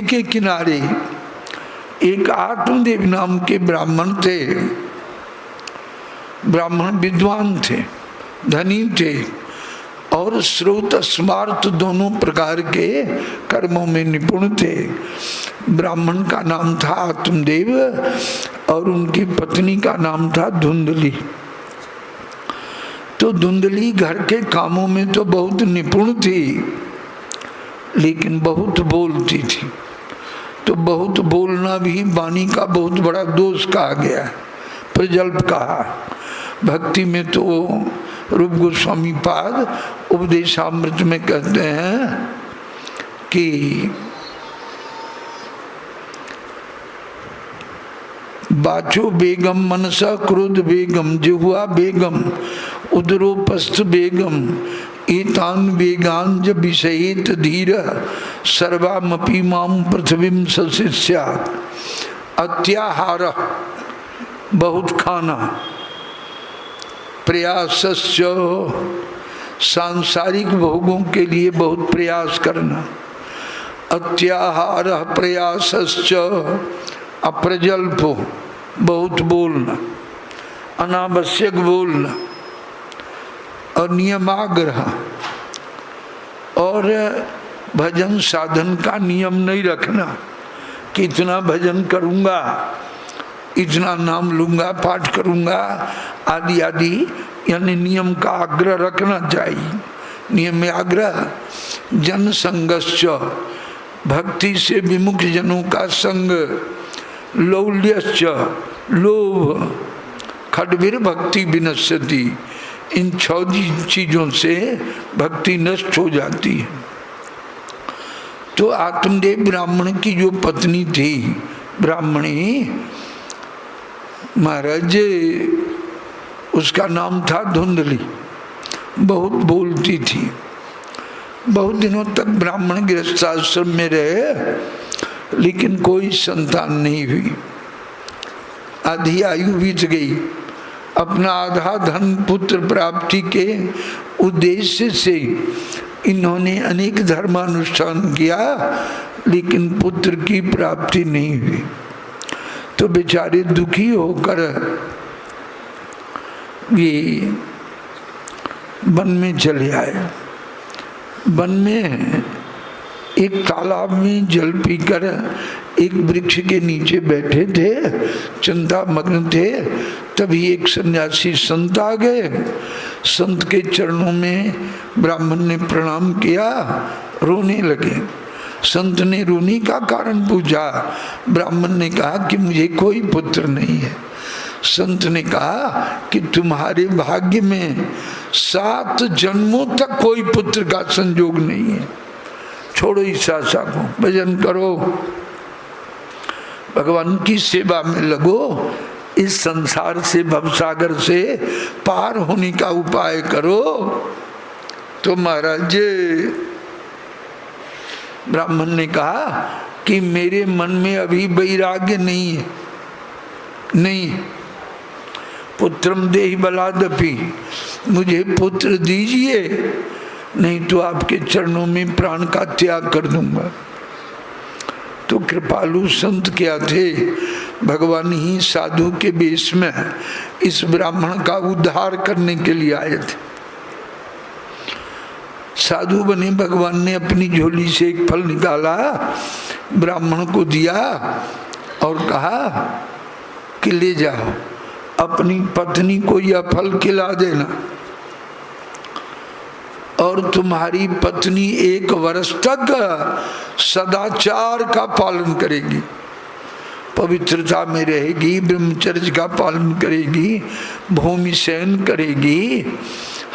के किनारे एक आत्मदेव नाम के ब्राह्मण थे। ब्राह्मण विद्वान थे, धनी थे और श्रोत स्मार्त दोनों प्रकार के कर्मों में निपुण थे। ब्राह्मण का नाम था आत्मदेव और उनकी पत्नी का नाम था धुंधली। तो धुंधली घर के कामों में तो बहुत निपुण थी, लेकिन बहुत बोलती थी। तो बहुत बोलना भी वाणी का बहुत बड़ा दोष कहा गया है, प्रजल्प कहा। भक्ति में तो रूप गोस्वामी पाद उपदेशामृत में कहते हैं कि बाचो बेगम मनसा क्रोध बेगम जिह्वा बेगम उदरोपस्थ बेगम एतान वेगान जब विषयेत धीर सर्वामपि माम पृथ्वीम सशिष्यात्। अत्याहार बहुत खाना, प्रयासस्य सांसारिक भोगों के लिए बहुत प्रयास करना, अत्याहार प्रयासस्य अप्रजल्पो बहुत बोलना, अनावश्यक बोलना और नियमाग्रह और भजन साधन का नियम नहीं रखना कि इतना भजन करूँगा, इतना नाम लूँगा, पाठ करूँगा आदि आदि, यानी नियम का आग्रह रखना चाहिए। नियम में आग्रह जन संगश्च भक्ति से विमुख जनों का संग, लौल्यश्च लोभ, खड्भिर भक्ति विनश्यति, इन 6 चीजों से भक्ति नष्ट हो जाती है। तो आत्मदेव ब्राह्मण की जो पत्नी थी ब्राह्मणी महाराज, उसका नाम था धुंधली, बहुत बोलती थी। बहुत दिनों तक ब्राह्मण गृहस्थाश्रम में रहे, लेकिन कोई संतान नहीं हुई। आधी आयु बीत गई। अपना आधा धन पुत्र प्राप्ति के उद्देश्य से इन्होंने अनेक धर्मानुष्ठान किया, लेकिन पुत्र की प्राप्ति नहीं हुई। तो बेचारे दुखी होकर ये वन में चले आए। वन में एक तालाब में जल पीकर एक वृक्ष के नीचे बैठे थे, चिंता मग्न थे। तभी एक सन्यासी संत आ गए। संत के चरणों में ब्राह्मण ने प्रणाम किया, रोने लगे। संत ने रोने का कारण पूछा। ब्राह्मण ने कहा कि मुझे कोई पुत्र नहीं है। संत ने कहा कि तुम्हारे भाग्य में 7 जन्मों तक कोई पुत्र का संयोग नहीं है। छोड़ो इस आशा को, भजन करो, भगवान की सेवा में लगो, इस संसार से भवसागर से पार होने का उपाय करो। तो महाराज ब्राह्मण ने कहा कि मेरे मन में अभी वैराग्य नहीं है, नहीं, पुत्रम देहि बलादपि, मुझे पुत्र दीजिए, नहीं तो आपके चरणों में प्राण का त्याग कर दूंगा। तो कृपालु संत क्या थे, भगवान ही साधु के वेश में इस ब्राह्मण का उद्धार करने के लिए आए थे। साधु बने भगवान ने अपनी झोली से एक फल निकाला, ब्राह्मण को दिया और कहा कि ले जाओ, अपनी पत्नी को यह फल खिला देना और तुम्हारी पत्नी 1 वर्ष तक सदाचार का पालन करेगी, पवित्रता में रहेगी, ब्रह्मचर्य का पालन करेगी, भूमि शयन करेगी,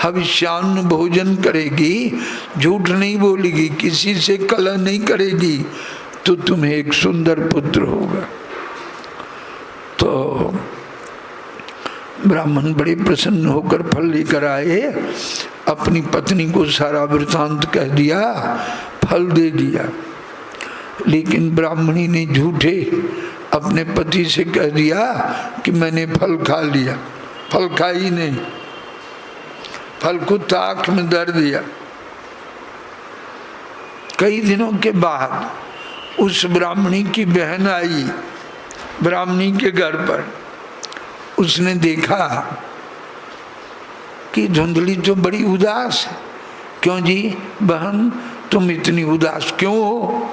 हविष्यान्न भोजन करेगी, झूठ नहीं बोलेगी, किसी से कलह नहीं करेगी, तो तुम्हें एक सुंदर पुत्र होगा। तो ब्राह्मण बड़े प्रसन्न होकर फल लेकर आए, अपनी पत्नी को सारा वृतांत कह दिया, फल दे दिया। लेकिन ब्राह्मणी ने झूठे अपने पति से कह दिया कि मैंने फल खा लिया। फल खा ही नहीं, फल को ताक में धर दिया। कई दिनों के बाद उस ब्राह्मणी की बहन आई ब्राह्मणी के घर पर। उसने देखा कि धुंधली तो बड़ी उदास है। क्यों जी बहन, तुम इतनी उदास क्यों हो?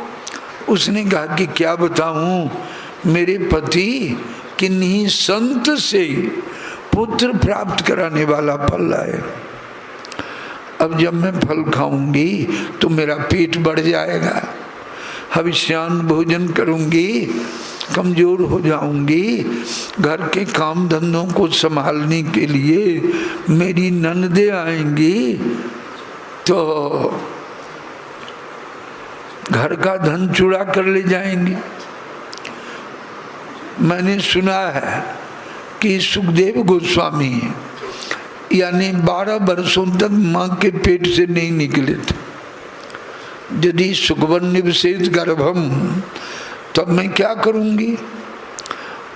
उसने कहा कि क्या बताऊं, मेरे पति किन्हीं संत से पुत्र प्राप्त कराने वाला फल लाए। अब जब मैं फल खाऊंगी तो मेरा पेट बढ़ जाएगा, हविष्यान्न भोजन करूंगी, कमजोर हो जाऊंगी। घर के काम धंधों को संभालने के लिए मेरी ननदें आएंगी तो घर का धन चुरा कर ले जाएंगे। मैंने सुना है कि सुखदेव गोस्वामी यानी 12 वर्षों तक माँ के पेट से नहीं निकले थे। यदि सुखवन्निवसेत गर्भम, तब मैं क्या करूंगी?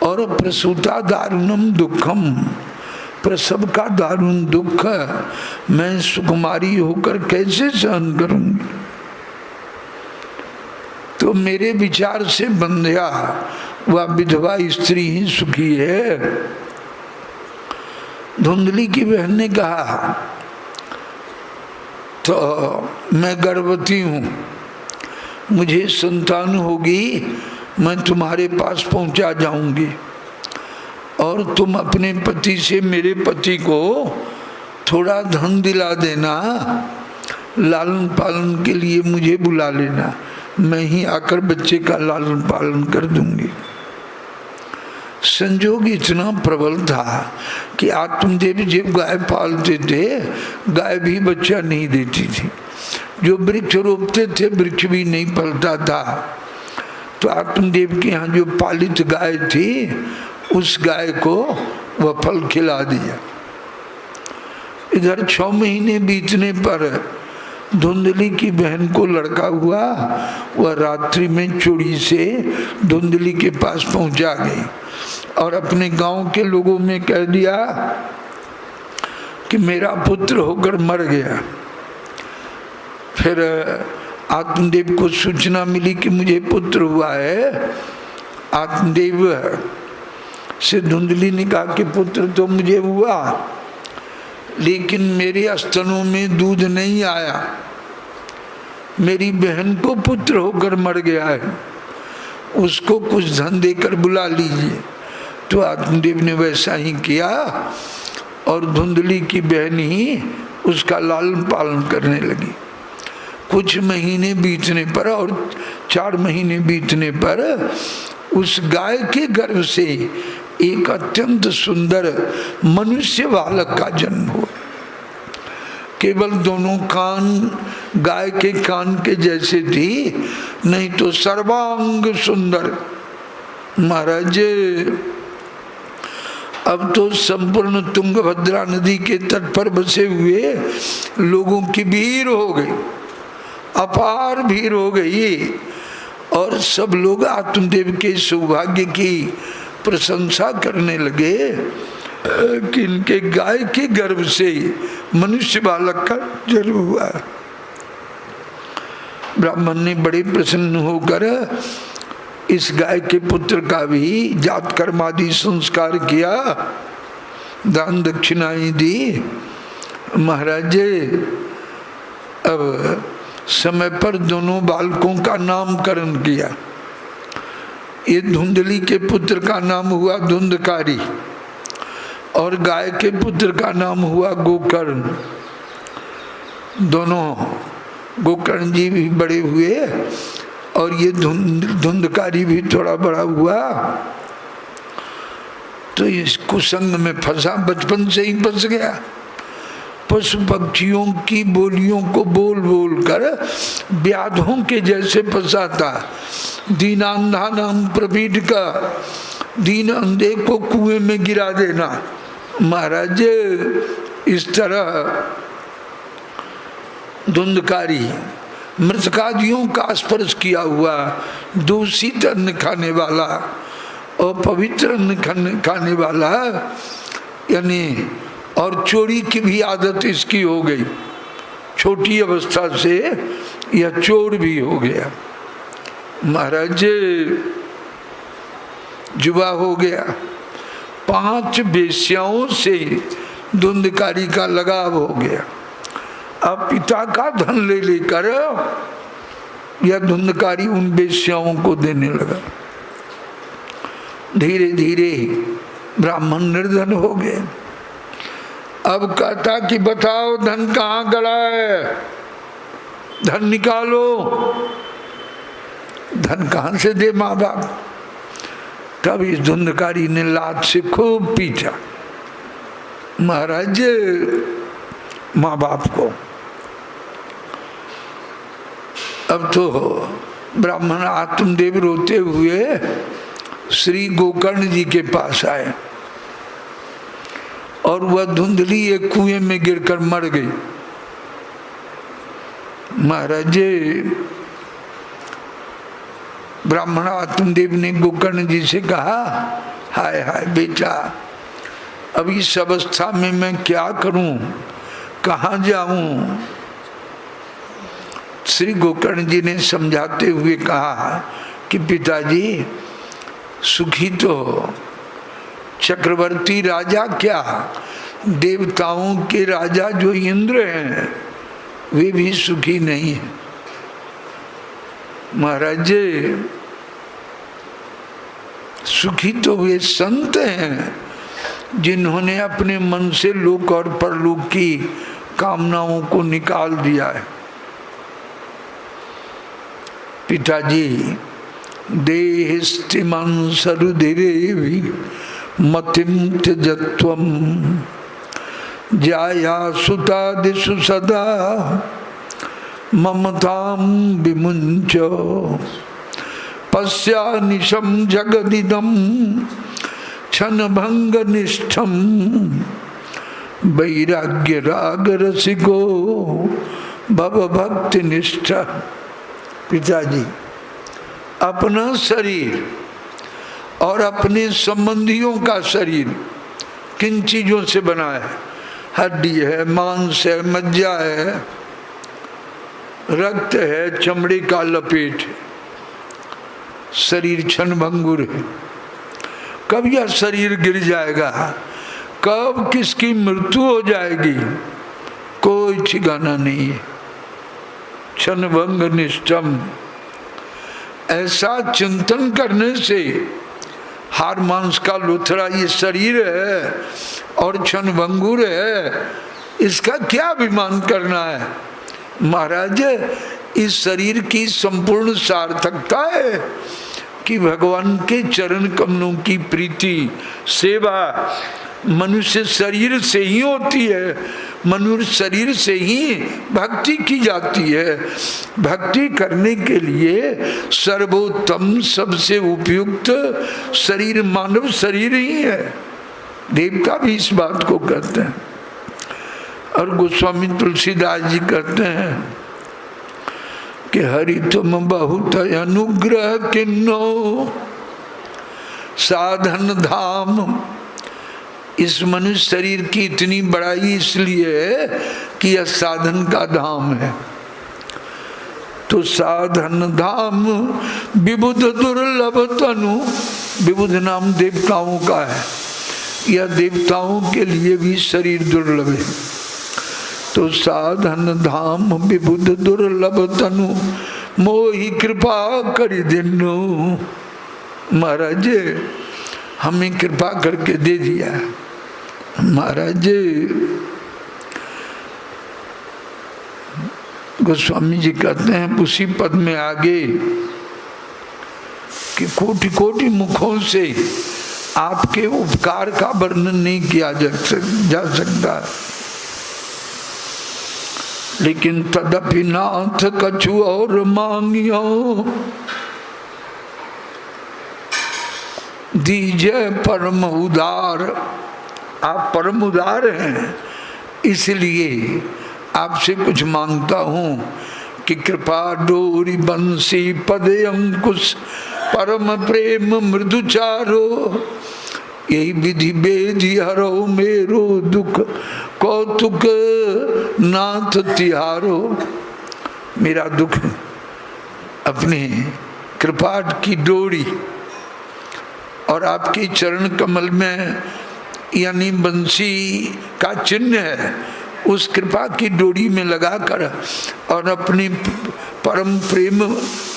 और प्रसूता दारुणम दुखम, प्रसव का दारुण दुख मैं सुकुमारी होकर कैसे सहन करूंगी? तो मेरे विचार से बंध्या वह विधवा स्त्री ही सुखी है। धुंधली की बहन ने कहा तो मैं गर्भवती हूँ, मुझे संतान होगी, मैं तुम्हारे पास पहुंचा जाऊंगी और तुम अपने पति से मेरे पति को थोड़ा धन दिला देना, लालन पालन के लिए मुझे बुला लेना, मैं ही आकर बच्चे का लालन पालन कर दूंगी। संजोग इतना प्रबल था कि आत्मदेव जब गाय पालते थे, गाय भी बच्चा नहीं देती थी। जो वृक्ष रोपते थे वृक्ष भी नहीं पलता था। तो आत्मदेव के यहाँ जो पालित गाय थी उस गाय को वह फल खिला दिया। इधर 6 महीने बीतने पर धुंधली की बहन को लड़का हुआ। वह रात्रि में चोरी से धुंधली के पास पहुंचा गई और अपने गांव के लोगों में कह दिया कि मेरा पुत्र होकर मर गया। फिर आत्मदेव को सूचना मिली कि मुझे पुत्र हुआ है। आत्मदेव से धुंधली ने कहा कि पुत्र तो मुझे हुआ, लेकिन मेरे स्तनों में दूध नहीं आया, मेरी बहन को पुत्र होकर मर गया है, उसको कुछ धन देकर बुला लीजिए। तो आत्मदेव ने वैसा ही किया और धुंधली की बहन ही उसका लालन पालन करने लगी। कुछ महीने बीतने पर और 4 महीने बीतने पर उस गाय के गर्भ से एक अत्यंत सुंदर मनुष्य बालक का जन्म हुआ। केवल दोनों कान गाय के कान के जैसे थी, नहीं तो सर्वांग सुंदर। महाराज अब तो संपूर्ण तुंगभद्रा नदी के तट पर बसे हुए लोगों की भीड़ हो गई, अपार भीड़ हो गई और सब लोग आत्मदेव के सौभाग्य की प्रशंसा करने लगे कि इनके गाय के गर्भ से मनुष्य बालक का जन्म हुआ। ब्राह्मण ने बड़े प्रसन्न होकर इस गाय के पुत्र का भी जात कर्मादि संस्कार किया, दान दक्षिणाएं दी। महाराज अब समय पर दोनों बालकों का नामकरण किया। ये धुंधली के पुत्र का नाम हुआ धुंधकारी और गाय के पुत्र का नाम हुआ गोकर्ण। दोनों गोकर्ण जी भी बड़े हुए और ये धुंधकारी भी थोड़ा बड़ा हुआ। तो इस कुसंग में फंसा, बचपन से ही फंस गया। पशु पक्षियों की बोलियों को बोल बोल कर व्याधों के जैसे फंसाता। दीनांधा नाम प्रवीण का, दीन अंधे को कुएं में गिरा देना। महाराज इस तरह धुंधकारी मृतकादियों का स्पर्श किया हुआ, दूषित अन्न खाने वाला और पवित्र अन्न खाने वाला, यानी और चोरी की भी आदत इसकी हो गई। छोटी अवस्था से यह चोर भी हो गया। महाराज जुआ हो गया, 5 वेश्याओं से धुंधकारी का लगाव हो गया। अब पिता का धन ले लेकर यह धुंधकारी उन वेश्याओं को देने लगा। धीरे धीरे ब्राह्मण निर्धन हो गए। अब कहता कि बताओ धन कहाँ गड़ा है, धन निकालो। धन कहाँ से दे माँ बाप। तब इस धुंधकारी ने लात से खूब पीटा महाराज माँ बाप को। अब तो ब्राह्मण आत्मदेव रोते हुए श्री गोकर्ण जी के पास आए और वह धुंधली एक कुएं में गिरकर मर गई। महाराज ब्राह्मण आत्मदेव ने गोकर्ण जी से कहा, हाय हाय बेटा, अब इस अवस्था में मैं क्या करूं, कहाँ जाऊं। श्री गोकर्ण जी ने समझाते हुए कहा कि पिताजी सुखी तो चक्रवर्ती राजा क्या, देवताओं के राजा जो इंद्र हैं वे भी सुखी नहीं है। महाराज सुखी तो वे संत हैं जिन्होंने अपने मन से लोक और परलोक की कामनाओं को निकाल दिया है। पिताजी देहिस्तिमं सरुधिरेवि मतिं त्यजत्वं जाया सुतादिषु सदा ममतां विमुञ्च पश्यानिशं जगदिदं क्षणभंगनिष्ठं वैराग्य राग रसिको भवभक्तिनिष्ठ। पिताजी अपना शरीर और अपने संबंधियों का शरीर किन चीजों से बना है? हड्डी है, मांस है, मज्जा है, रक्त है, चमड़े का लपेट है। शरीर क्षणभंगुर है। कब यह शरीर गिर जाएगा, कब किसकी मृत्यु हो जाएगी, कोई ठिकाना नहीं है। क्षणभंग निष्ठम, ऐसा चिंतन करने से हार मांस का लुथरा ये शरीर है और क्षणभंगुर है, इसका क्या अभिमान करना है। महाराज इस शरीर की संपूर्ण सार्थकता है कि भगवान के चरण कमलों की प्रीति सेवा मनुष्य शरीर से ही होती है। मनुष्य शरीर से ही भक्ति की जाती है। भक्ति करने के लिए सर्वोत्तम सबसे उपयुक्त शरीर मानव शरीर ही है। देवता भी इस बात को कहते हैं और गोस्वामी तुलसीदास जी कहते हैं कि हरि तुम बहुत अनुग्रह किन्नो साधन धाम। इस मनुष्य शरीर की इतनी बड़ाई इसलिए है कि यह साधन का धाम है। तो साधन धाम विबुध दुर्लभ तनु, विबुध नाम देवताओं का है, यह देवताओं के लिए भी शरीर दुर्लभ है। तो साधन धाम विबुध दुर्लभ तनु मोहि कृपा करि दिनु। महाराज हमें कृपा करके दे दिया। महाराज गोस्वामी जी कहते हैं उसी पद में आगे कि कोटि कोटि मुखों से आपके उपकार का वर्णन नहीं किया जा सकता, लेकिन तदपि नाथ कछु और मांगियो दीजिए परम उदार। आप परम उदार हैं, इसलिए आपसे कुछ मांगता हूँ कि कृपा डोरी बंसी पद अंकुश परम प्रेम मृदुचारो। यही विधि बेधि हरो मेरो दुख कौतुक नाथ तिहारो। मेरा दुख अपने कृपा की डोरी और आपके चरण कमल में यानी बंसी का चिन्ह है, उस कृपा की डोरी में लगाकर और अपनी परम प्रेम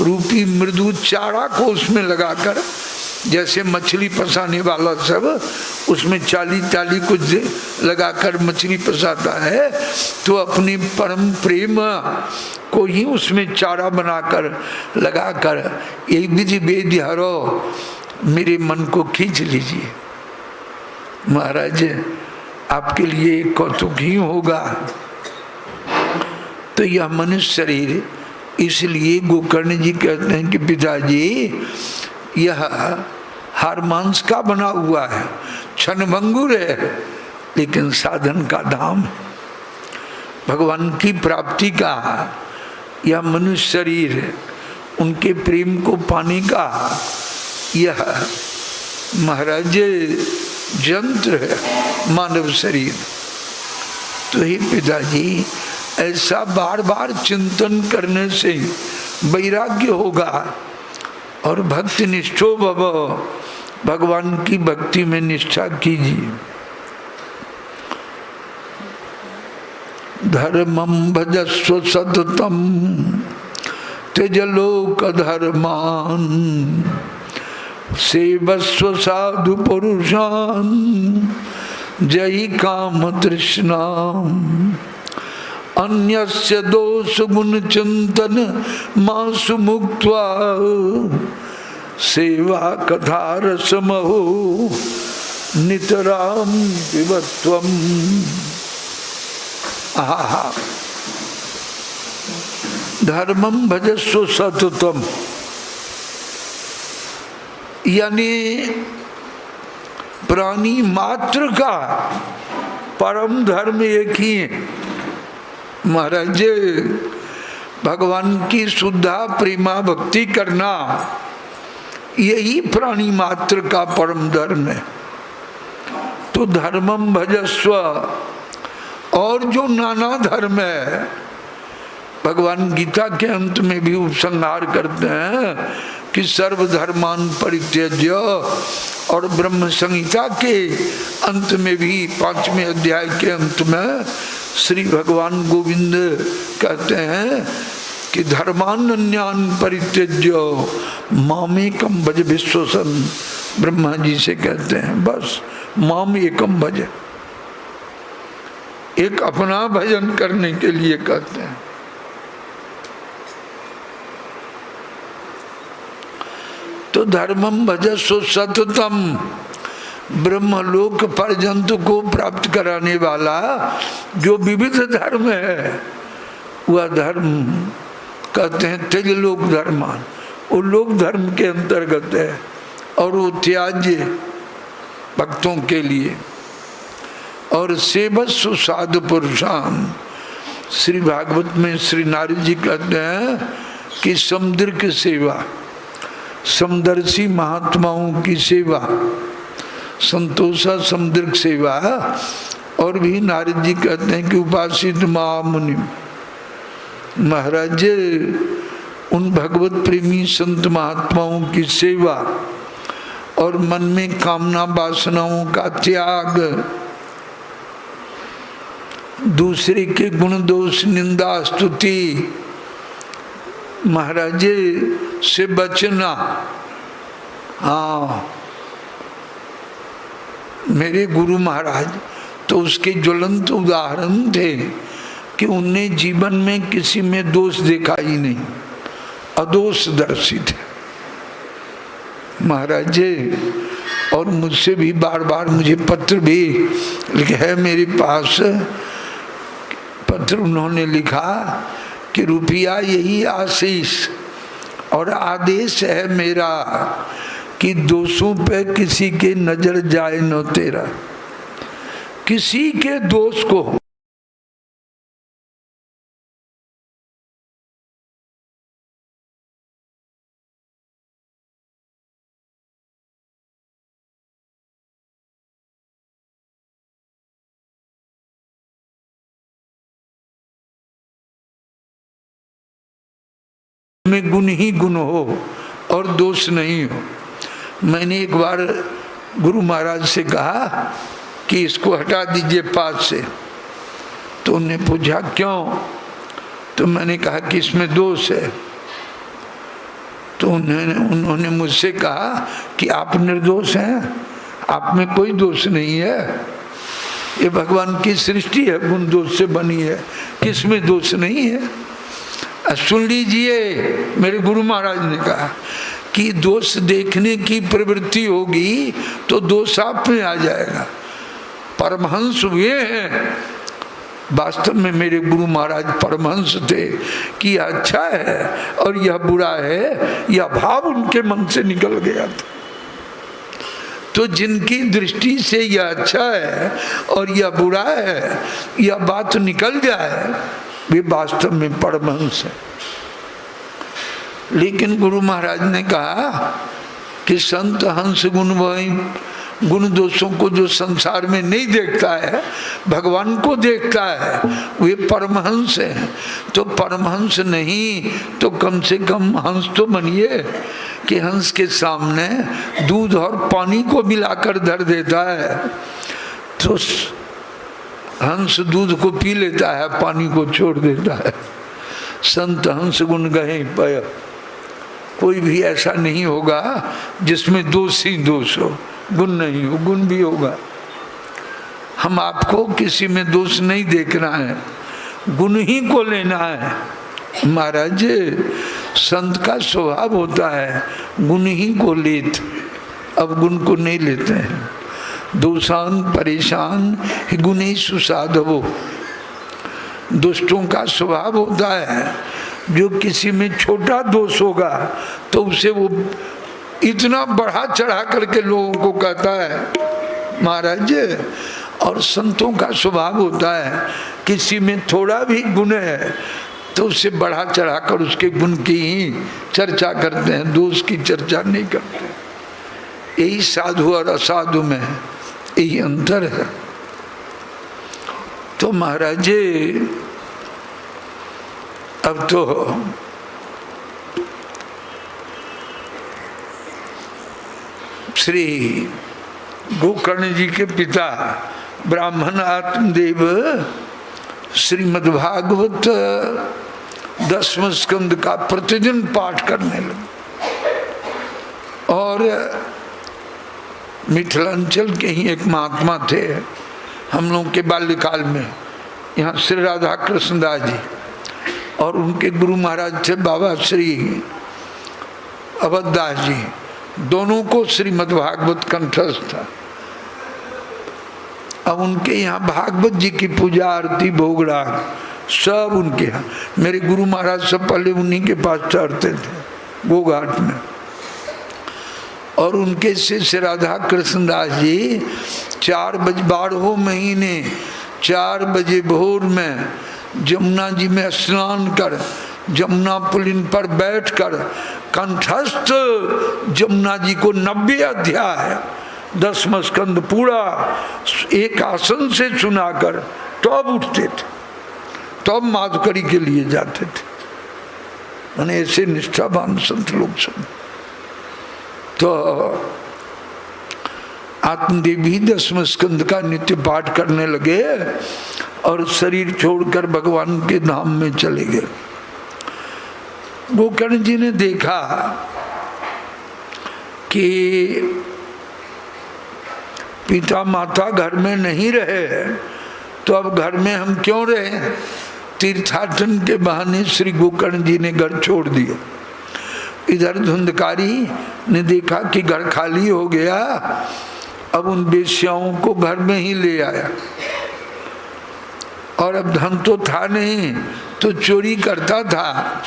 रूपी मृदु चारा को उसमें लगाकर, जैसे मछली फंसाने वाला सब उसमें चाली चाली कुछ लगाकर मछली फंसाता है, तो अपनी परम प्रेम को ही उसमें चारा बनाकर लगाकर एक विधि वेद हरो मेरे मन को खींच लीजिए। महाराज आपके लिए कौतुक ही होगा। तो यह मनुष्य शरीर, इसलिए गोकर्ण जी कहते हैं कि पिताजी यह हार मांस का बना हुआ है, क्षणभंगुर है, लेकिन साधन का धाम, भगवान की प्राप्ति का यह मनुष्य शरीर, उनके प्रेम को पाने का यह महाराज यंत्र है मानव शरीर। तो हे पिताजी ऐसा बार बार चिंतन करने से वैराग्य होगा और भक्ति निष्ठो भव, भगवान की भक्ति में निष्ठा कीजिए। धर्मं भजस्व सततम त्यजलोक धर्मान सेवस्व साधु पुरुषान जयि काम तृष्णाम अन्यस्य दोष गुण चिंतन मासु मुक्त्वा सेवा कथा रसमहो नितराम विवत्वम। आहा, धर्मं भजस्व सततम, यानी प्राणी मात्र का परम धर्म एक ही है महाराज, भगवान की शुद्धा प्रेमा भक्ति करना, यही प्राणी मात्र का परम धर्म है। तो धर्मम भजस्व, और जो नाना धर्म है, भगवान गीता के अंत में भी उपसंहार करते हैं कि सर्वधर्मान परित्यज्य, और ब्रह्म संहिता के अंत में भी 5वें अध्याय के अंत में श्री भगवान गोविंद कहते हैं कि धर्मान्यान परित्यज्य मामेकम भज विश्वसन। ब्रह्मा जी से कहते हैं बस माम एकम भज, एक अपना भजन करने के लिए कहते हैं। तो धर्मम भजस्व सततम, ब्रह्मलोक पर्यंत को प्राप्त कराने वाला जो विविध धर्म है, वह धर्म कहते हैं त्यज लोक धर्मान, वो लोक धर्म के अंतर्गत है और वो त्याज्य भक्तों के लिए। और सेवस्व साधु पुरुषान, श्री भागवत में श्री नारद जी कहते हैं कि समुद्र की सेवा, समदर्शी महात्माओं की सेवा, संतोषा समुद्र सेवा। और भी नारद जी कहते हैं कि उपासित महामुनि, महाराज उन भगवत प्रेमी संत महात्माओं की सेवा और मन में कामना वासनाओं का त्याग, दूसरे के गुण दोष निंदा स्तुति महाराज से बचना। हाँ, मेरे गुरु महाराज तो उसके ज्वलंत उदाहरण थे कि उनने जीवन में किसी में दोष देखा ही नहीं, अदोष दर्शित है महाराज। और मुझसे भी बार बार मुझे पत्र भी लिखे है, मेरे पास पत्र उन्होंने लिखा कि रुपया यही आशीष और आदेश है मेरा कि दोषों पे किसी के नजर जाए न तेरा, किसी के दोष को में गुण ही गुण हो और दोष नहीं हो। मैंने एक बार गुरु महाराज से कहा कि इसको हटा दीजिए पास से, तो उन्होंने पूछा क्यों, तो मैंने कहा कि इसमें दोष है। तो उन्होंने मुझसे कहा कि आप निर्दोष हैं, आप में कोई दोष नहीं है, ये भगवान की सृष्टि है, गुण दोष से बनी है, किसमें दोष नहीं है। सुन लीजिए, मेरे गुरु महाराज ने कहा कि दोष देखने की प्रवृत्ति होगी तो दोष आप में आ जाएगा। परमहंस वे हैं, वास्तव में मेरे गुरु महाराज परमहंस थे कि यह अच्छा है और यह बुरा है, यह भाव उनके मन से निकल गया था। तो जिनकी दृष्टि से यह अच्छा है और यह बुरा है, यह बात निकल जाए, वे वास्तव में परमहंस है। लेकिन गुरु महाराज ने कहा कि संत हंस गुण वही, गुण दोषों को जो संसार में नहीं देखता है, भगवान को देखता है, वे परमहंस हैं। तो परमहंस नहीं तो कम से कम हंस तो बनिए कि हंस के सामने दूध और पानी को मिलाकर धर देता है तो हंस दूध को पी लेता है, पानी को छोड़ देता है। संत हंस गुण गहे पय, कोई भी ऐसा नहीं होगा जिसमें दोष ही दोष हो, गुण नहीं हो, गुण भी होगा। हम आपको किसी में दोष नहीं देखना है, गुण ही को लेना है। महाराज, संत का स्वभाव होता है गुण ही को लेते, अब गुण को नहीं लेते हैं। दोषान परेशान गुणी सुसाधवो, दुष्टों का स्वभाव होता है जो किसी में छोटा दोष होगा तो उसे वो इतना बढ़ा चढ़ा करके लोगों को कहता है महाराज। और संतों का स्वभाव होता है किसी में थोड़ा भी गुण है तो उसे बढ़ा चढ़ाकर उसके गुण की ही चर्चा करते हैं, दोष की चर्चा नहीं करते। यही साधु और असाधु में यही अंतर है। तो महाराज अब तो श्री गोकर्ण जी के पिता ब्राह्मण आत्मदेव श्रीमद्भागवत 10वें स्कंद का प्रतिदिन पाठ करने लगे। और मिथिलांचल के ही एक महात्मा थे हम लोग के बाल्यकाल में, यहाँ श्री राधा कृष्ण दास जी, और उनके गुरु महाराज थे बाबा श्री अवधदास जी। दोनों को श्रीमद्भागवत कंठस्थ था। अब उनके यहाँ भागवत जी की पूजा आरती भोग राग सब उनके यहाँ, मेरे गुरु महाराज सब पहले उन्हीं के पास चढ़ते थे गोघाट में। और उनके शिष्य राधा कृष्ण दास जी 4 बजे 12 महीने 4 बजे भोर में जमुना जी में स्नान कर, जमुना पुलिन पर बैठकर कंठस्थ जमुना जी को 90 अध्याय 10वां स्कंद पूरा एक आसन से सुनाकर तब उठते थे, तब माधुकरी के लिए जाते थे। मैंने ऐसे निष्ठावान संत लोग सब। तो आत्मदेव भी 10वें स्कंद का नित्य पाठ करने लगे और शरीर छोड़कर भगवान के धाम में चले गए। गोकर्ण जी ने देखा कि पिता माता घर में नहीं रहे तो अब घर में हम क्यों रहे। तीर्थाटन के बहाने श्री गोकर्ण जी ने घर छोड़ दिया। इधर धुंधकारी ने देखा कि घर खाली हो गया, अब उन वेश्याओं को घर में ही ले आया। और अब धन तो था नहीं तो चोरी करता था,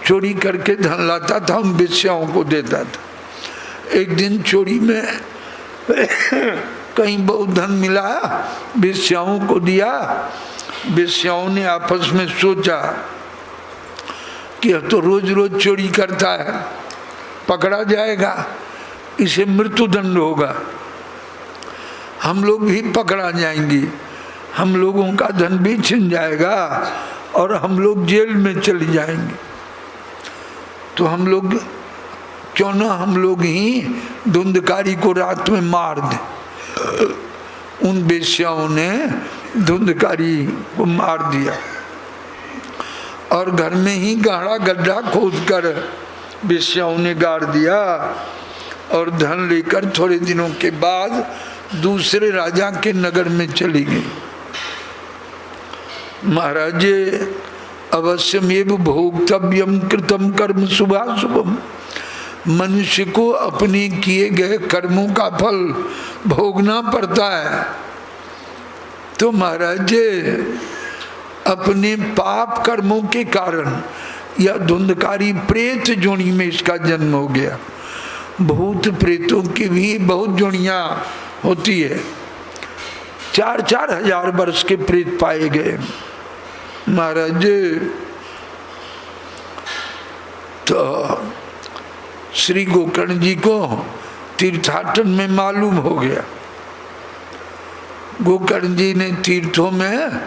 चोरी करके धन लाता था, उन वेश्याओं को देता था। एक दिन चोरी में कहीं बहुत धन मिला, वेश्याओं को दिया। वेश्याओं ने आपस में सोचा कि यह तो रोज रोज चोरी करता है, पकड़ा जाएगा, इसे मृत्युदंड होगा, हम लोग भी पकड़ा जाएंगे, हम लोगों का धन भी छिन जाएगा और हम लोग जेल में चले जाएंगे। तो हम लोग क्यों ना हम लोग ही धुंधकारी को रात में मार दें। उन बेश्याओं ने धुंधकारी को मार दिया और घर में ही गहरा गड्ढा खोदकर बेश्याओं ने गाड़ दिया और धन लेकर थोड़े दिनों के बाद दूसरे राजा के नगर में चली गई। महाराज अवश्यमेव भोक्तव्यम कृतम कर्म शुभाशुभम, मनुष्य को अपने किए गए कर्मों का फल भोगना पड़ता है। तो महाराज अपने पाप कर्मों के कारण यह धुंधकारी प्रेत जोनी में इसका जन्म हो गया। भूत प्रेतों की भी बहुत जोनियां होती है, 4-4 हजार वर्ष के प्रेत पाए गए। महाराज तो श्री गोकर्ण जी को तीर्थाटन में मालूम हो गया। गोकर्ण जी ने तीर्थों में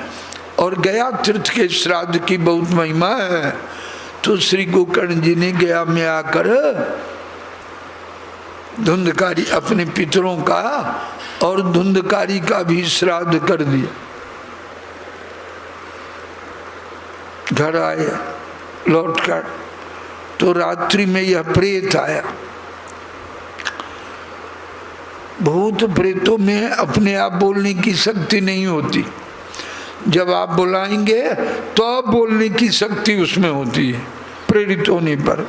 और गया तीर्थ के श्राद्ध की बहुत महिमा है, तो श्री गोकर्ण जी ने गया में आकर धुंधकारी अपने पितरों का और धुंधकारी का भी श्राद्ध कर दिया। घर आए लौटकर तो रात्रि में यह प्रेत आया। भूत प्रेतों में अपने आप बोलने की शक्ति नहीं होती, जब आप बुलाएंगे तो आप बोलने की शक्ति उसमें होती है प्रेरित होने पर।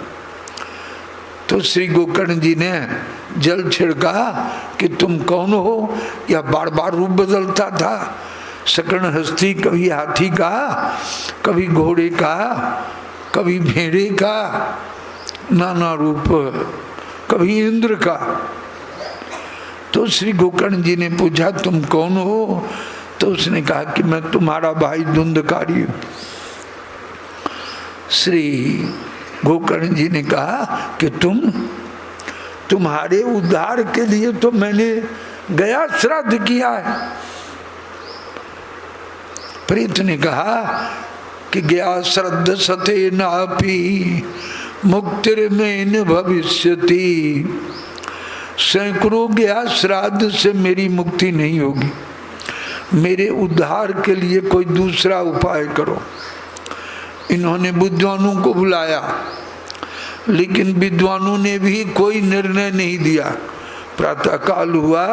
तो श्री गोकर्ण जी ने जल छिड़का कि तुम कौन हो। यह बार बार रूप बदलता था, सकर्ण हस्ती, कभी हाथी का, कभी घोड़े का, कभी भेड़े का, नाना रूप, कभी इंद्र का। तो श्री गोकर्ण जी ने पूछा तुम कौन हो। तो उसने कहा कि मैं तुम्हारा भाई धुंधकारी हूं। श्री गोकर्ण जी ने कहा कि तुम्हारे उद्धार के लिए तो मैंने गया श्राद्ध किया है। प्रेत ने कहा कि गया श्राद्ध सते नापी मुक्तिर में न भविष्यति, सैकड़ों गया श्राद्ध से मेरी मुक्ति नहीं होगी, मेरे उद्धार के लिए कोई दूसरा उपाय करो। इन्होंने विद्वानों को बुलाया, लेकिन विद्वानों ने भी कोई निर्णय नहीं दिया। प्रातः काल हुआ,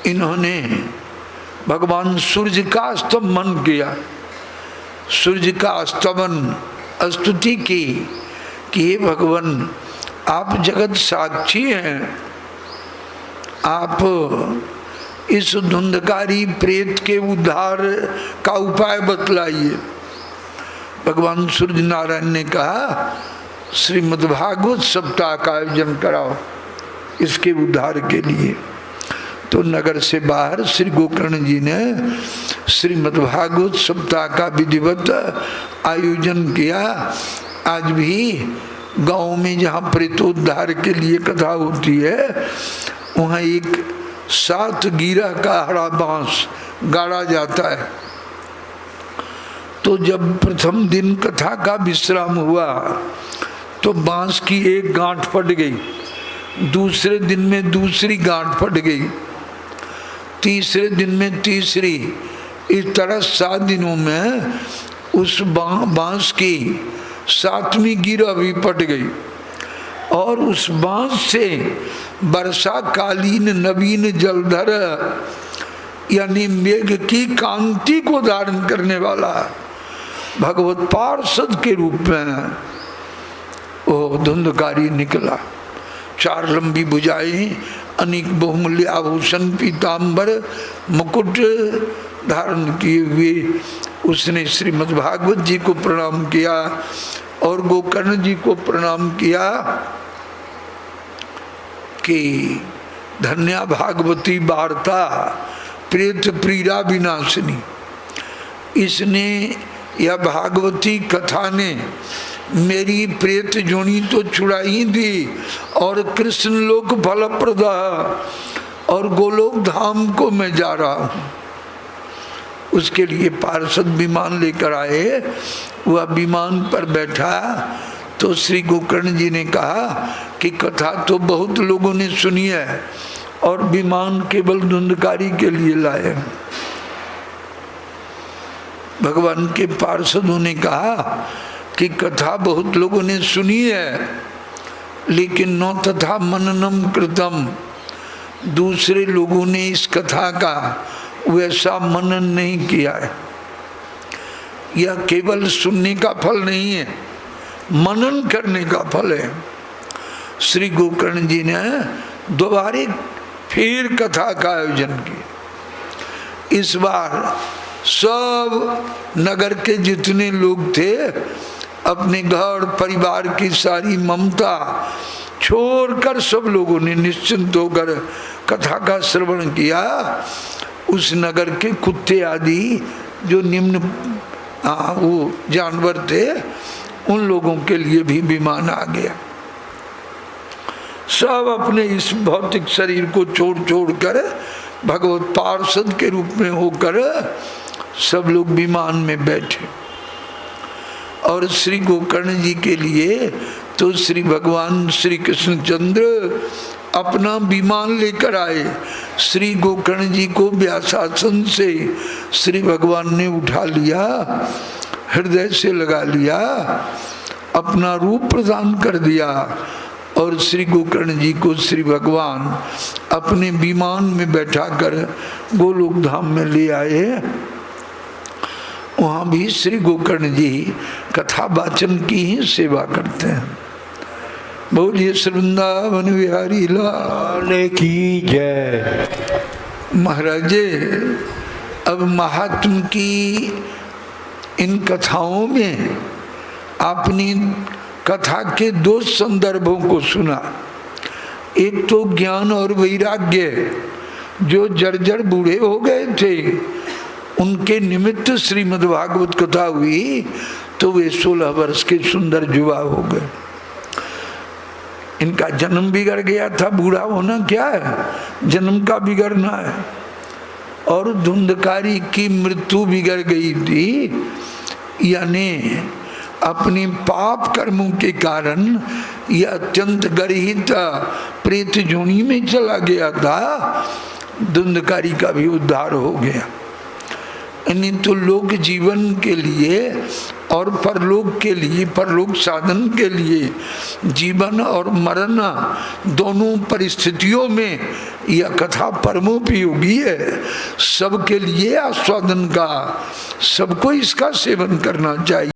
इन्होंने भगवान सूर्य का स्तमन किया, सूर्य का स्तमन स्तुति की कि हे भगवान आप जगत साक्षी हैं, आप इस धुंधकारी प्रेत के उद्धार का उपाय बतलाइए। भगवान सूर्य नारायण ने कहा श्रीमद्भागवत सप्ताह का आयोजन कराओ इसके उद्धार के लिए। तो नगर से बाहर श्री गोकर्ण जी ने श्रीमद्भागवत सप्ताह का विधिवत आयोजन किया। आज भी गांव में जहाँ प्रेतोद्धार के लिए कथा होती है, वहाँ एक 7 गिरा का हरा बांस गाड़ा जाता है। तो जब प्रथम दिन कथा का विश्राम हुआ तो बांस की एक गांठ फट गई, दूसरे दिन में दूसरी गांठ फट गई, तीसरे दिन में तीसरी, इस तरह 7 दिनों में उस बांस की 7वीं गिरा भी फट गई। और उस बांस से वर्षा कालीन नवीन जलधर यानी मेघ की कांति को धारण करने वाला भगवत पार्षद के रूप में वो धुंधकारी निकला। 4 लंबी भुजाएं, अनेक बहुमूल्य आभूषण, पीताम्बर, मुकुट धारण किए हुए उसने श्रीमद्भागवत जी को प्रणाम किया और गोकर्ण जी को प्रणाम किया कि धन्या भागवती वार्ता प्रेत प्रीरा विनाशिनी। इसने यह भागवती कथा ने मेरी प्रेत जोनी तो छुड़ाई दी और कृष्ण लोक फलप्रदा और गोलोक धाम को मैं जा रहा हूँ। उसके लिए पार्षद विमान लेकर आए, वह विमान पर बैठा तो श्री गोकर्ण जी ने कहा कि कथा तो बहुत लोगों ने सुनी है और विमान केवल धुंधकारी के लिए लाए। भगवान के पार्षदों ने कहा कि कथा बहुत लोगों ने सुनी है, लेकिन न तथा मननम कृतम, दूसरे लोगों ने इस कथा का वैसा मनन नहीं किया है। यह केवल सुनने का फल नहीं है, मनन करने का फल है। श्री गोकर्ण जी ने दोबारा फिर कथा का आयोजन किया। इस बार सब नगर के जितने लोग थे अपने घर परिवार की सारी ममता छोड़कर सब लोगों ने निश्चिंत होकर कथा का श्रवण किया। उस नगर के कुत्ते आदि जो निम्न वो जानवर थे, उन लोगों के लिए भी विमान आ गया। सब अपने इस भौतिक शरीर को छोड़ छोड़ कर भगवत पार्षद के रूप में होकर सब लोग विमान में बैठे। और श्री गोकर्ण जी के लिए तो श्री भगवान श्री कृष्णचंद्र अपना विमान लेकर आए। श्री गोकर्ण जी को व्यासासन से श्री भगवान ने उठा लिया, हृदय से लगा लिया, अपना रूप प्रदान कर दिया और श्री गोकर्ण जी को श्री भगवान अपने विमान में बैठाकर गोलोक धाम में ले आए। वहाँ भी श्री गोकर्ण जी कथा वाचन की ही सेवा करते हैं। बोलिए श्री वृंदावन बिहारी लाल की जय। महाराजे, अब महात्म की इन कथाओं में आपने कथा के दो संदर्भों को सुना। एक तो ज्ञान और वैराग्य, जो जर्जर बूढ़े हो गए थे उनके निमित्त श्रीमद् भागवत कथा हुई तो वे 16 वर्ष के सुंदर युवा हो गए। इनका जन्म बिगड़ गया था, बूढ़ा होना क्या है, जन्म का बिगड़ना है। और धुंधकारी की मृत्यु बिगड़ गई थी, यानी अपने पाप कर्मों के कारण यह अत्यंत गर्हित प्रेत जोनी में चला गया था। धुंधकारी का भी उद्धार हो गया। यानी तो लोक जीवन के लिए और परलोक के लिए, परलोक साधन के लिए जीवन और मरण दोनों परिस्थितियों में यह कथा परमोपयोगी है। सबके लिए आस्वादन का, सबको इसका सेवन करना चाहिए।